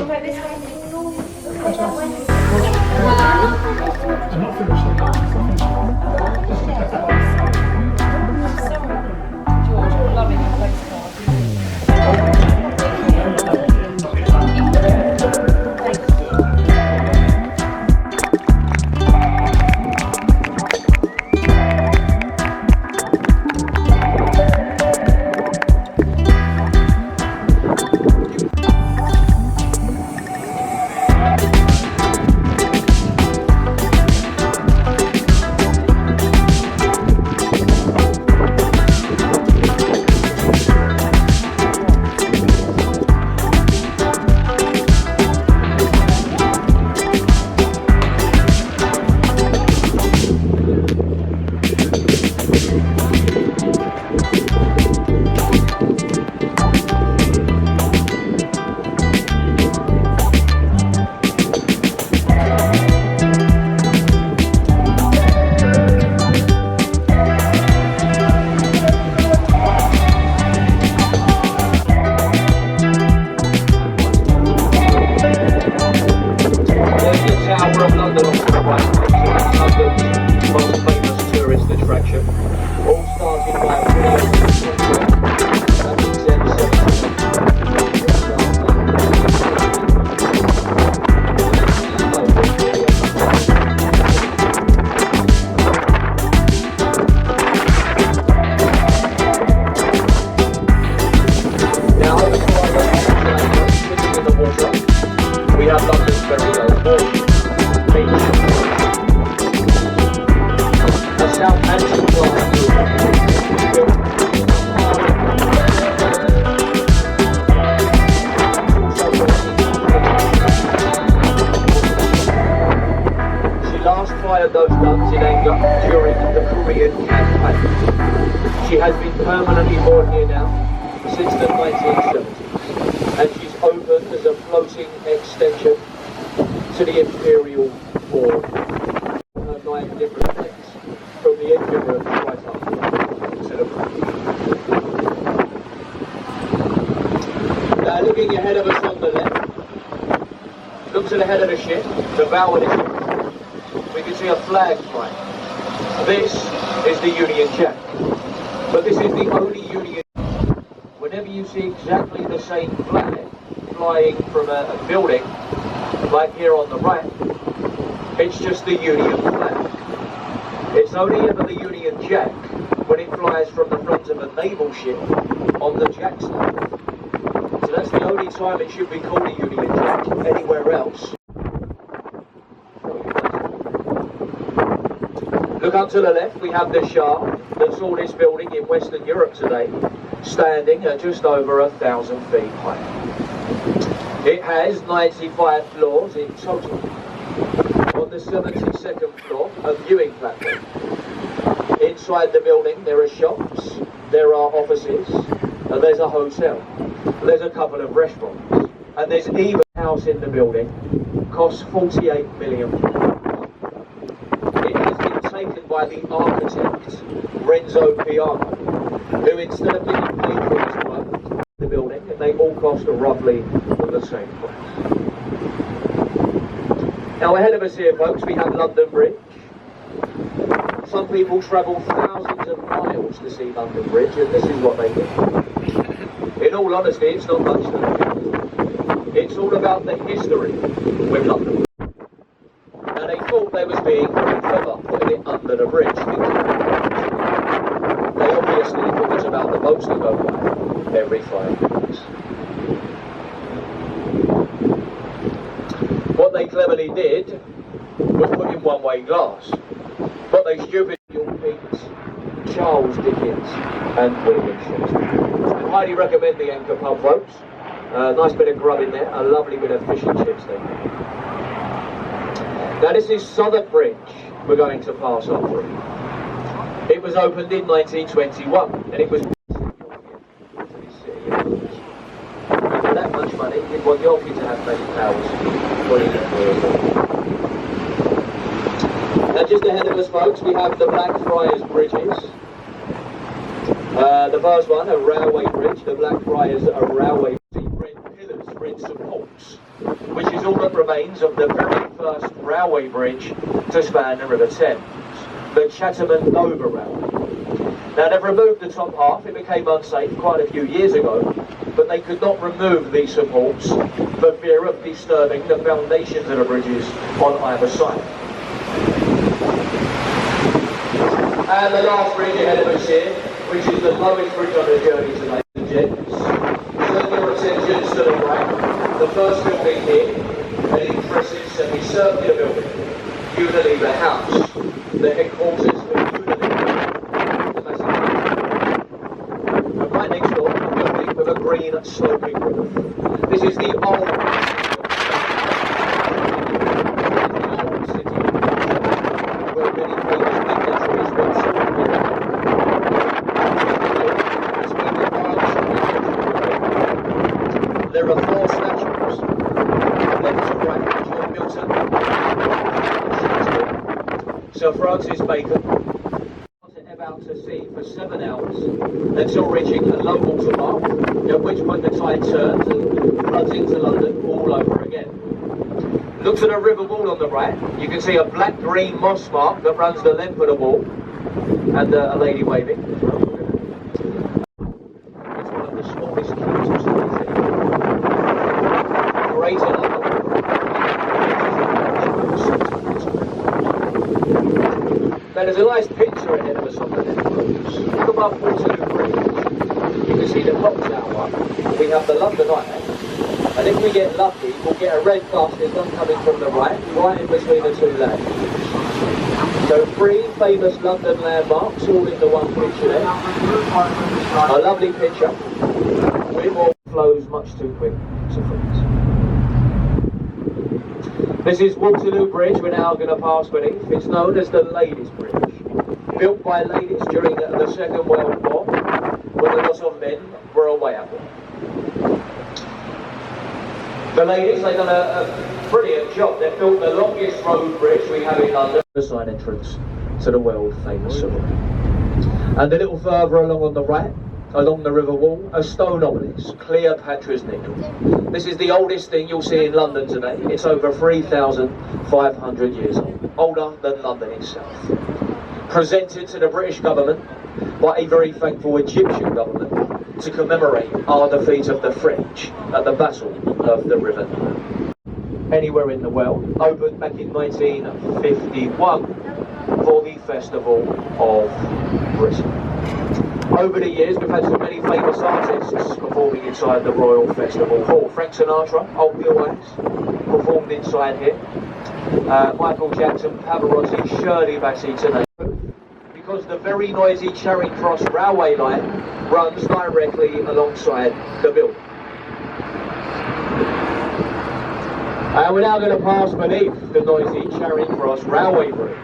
I'm not finished yet. George, you're loving your postcard. Fired those guns in anger during the Korean campaign. She has been permanently moored here now since the 1970s, and she's opened as a floating extension to the Imperial Board. Her 9 different decks, from the engine room right up to the bridge. Now looking ahead of us on the left, look to the head of the ship, the bow of the ship. We can see a flag flying. This is the Union Jack. But this is the only Union. Whenever you see exactly the same flag flying from a building, like here on the right, it's just the Union flag. It's only ever the Union Jack when it flies from the front of a naval ship on the jackstone. So that's the only time it should be called a Union Jack. Anywhere else. Look up to the left, we have the Shah that saw this building in Western Europe today, standing at just over 1,000 feet high. It has 95 floors in total. On the 72nd floor, a viewing platform. Inside the building there are shops, there are offices, and there's a hotel. There's a couple of restaurants, and there's even a house in the building, costs 48 million. It has been taken by the architect, Renzo Piano, who instead of getting paid for his work, the building, and they all cost roughly the same price. Now ahead of us here, folks, we have London Bridge. Some people travel thousands of miles to see London Bridge, and this is what they do. In all honesty, it's not much to do. It's all about the history with London Bridge. And they thought they was being very clever, putting it under the bridge. They obviously thought it's about the boats that go by every 5 minutes. What they cleverly did was put in one-way glass. But they stupidly picked Charles Dickens and William Shakespeare. I highly recommend the Anchor Pub, folks. Nice bit of grub in there, a lovely bit of fish and chips there. Now this is Southwark Bridge we're going to pass on through. It was opened in 1921 and it was for that much money, you'd want Yorkie to have many powers. Now just ahead of us, folks, we have the Blackfriars Bridges. The first one, a railway bridge. The Blackfriars are railway red pillars, red supports remains of the very first railway bridge to span the River Thames, the Chatham and Dover Railway. Now they've removed the top half, it became unsafe quite a few years ago, but they could not remove these supports for fear of disturbing the foundations of the bridges on either side. And the last bridge ahead of us here, which is the lowest bridge on the journey today, the gents. Turn your attention to the right, the first building here, an impressive semicircular building, Unilever House, the headquarters of Unilever, the massive. And right next door, a building with a green sloping roof. This is the old city, where many famous dignitaries once lived. There are 4 statues. Left to right, John Milton, Sir Francis Bacon, out to sea for 7 hours until reaching a low water mark, at which point the tide turns and floods into London all over again. Look to the river wall on the right, you can see a black-green moss mark that runs the length of the wall, and a lady waving. It's one of the smallest council cities anywhere. Greater London. Now there's a nice picture ahead of us on the left. Look above Waterloo Bridge. You can see the clock tower. We have the London Eye. And if we get lucky, we'll get a red bus. There's one coming from the right in between the 2 lanes. So 3 famous London landmarks all into one picture there. A lovely picture. It all flows much too quick to freeze. This is Waterloo Bridge we're now going to pass beneath. It's known as the Ladies' Bridge. Built by ladies during the Second World War, when a lot of men were away at war. The ladies, they've done a brilliant job. They've built the longest road bridge we have in London. The side entrance to the world famous saloon. And a little further along on the right, along the river wall, a stone obelisk, Cleopatra's Needle. This is the oldest thing you'll see in London today. It's over 3,500 years old, older than London itself. Presented to the British government by a very thankful Egyptian government to commemorate our defeat of the French at the Battle of the River Nile. Anywhere in the world, opened back in 1951 for the Festival of Britain. Over the years, we've had so many famous artists performing inside the Royal Festival Hall. Frank Sinatra, Old Blue Eyes, performed inside here. Michael Jackson, Pavarotti, Shirley Bassey to name. Because the very noisy Charing Cross railway line runs directly alongside the building. And we're now going to pass beneath the noisy Charing Cross railway bridge.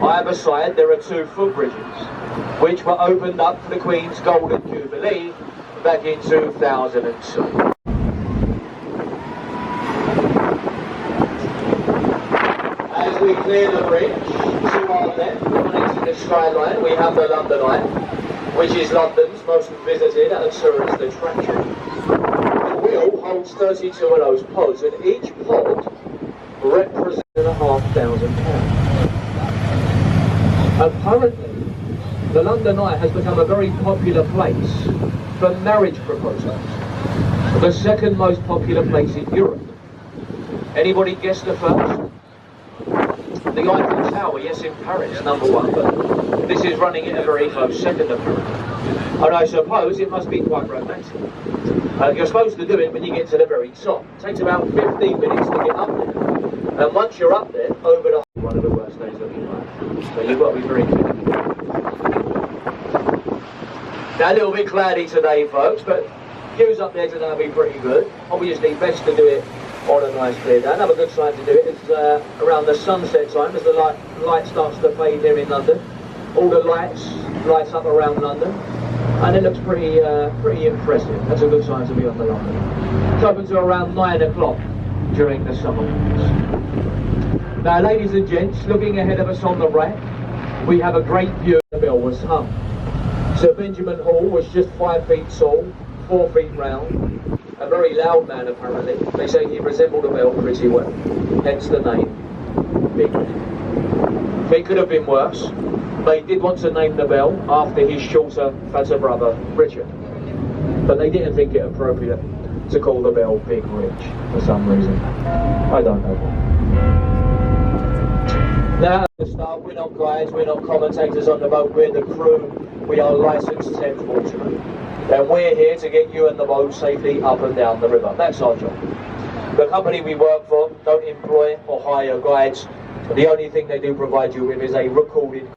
Either side there are 2 footbridges, which were opened up for the Queen's Golden Jubilee back in 2002. As we clear the bridge, to our left, connecting the skyline, we have the London Eye, which is London's most visited and tourist attraction. The wheel holds 32 of those pods, and each pod represents £1,500. Apparently, the London Eye has become a very popular place for marriage proposals. The 2nd most popular place in Europe. Anybody guess the first? The Eiffel Tower, yes, in Paris, #1, but this is running at a very close second apparently. And I suppose it must be quite romantic. You're supposed to do it when you get to the very top. It takes about 15 minutes to get up there. And once you're up there, over the one of the worst days of your life. So you've got to be very careful. Now a little bit cloudy today, folks, but views up there today will be pretty good. Obviously best to do it on a nice clear day. Another good time to do it is around the sunset time, as the light starts to fade here in London. All the lights up around London, and it looks pretty impressive. That's a good time to be on the London. It's open to around 9 o'clock during the summer months. Now, ladies and gents, looking ahead of us on the right, we have a great view. The bell was hung. Sir Benjamin Hall was just 5 feet tall, 4 feet round, a very loud man apparently. They say he resembled a bell pretty well, hence the name Big Red. It could have been worse. They did want to name the bell after his shorter, fatter brother, Richard. But they didn't think it appropriate to call the bell Big Rich for some reason. I don't know why. Now at the start, we're not guides, we're not commentators on the boat, we're the crew, we are licensed Thames watermen. And we're here to get you and the boat safely up and down the river. That's our job. The company we work for don't employ or hire guides. The only thing they do provide you with is a recorded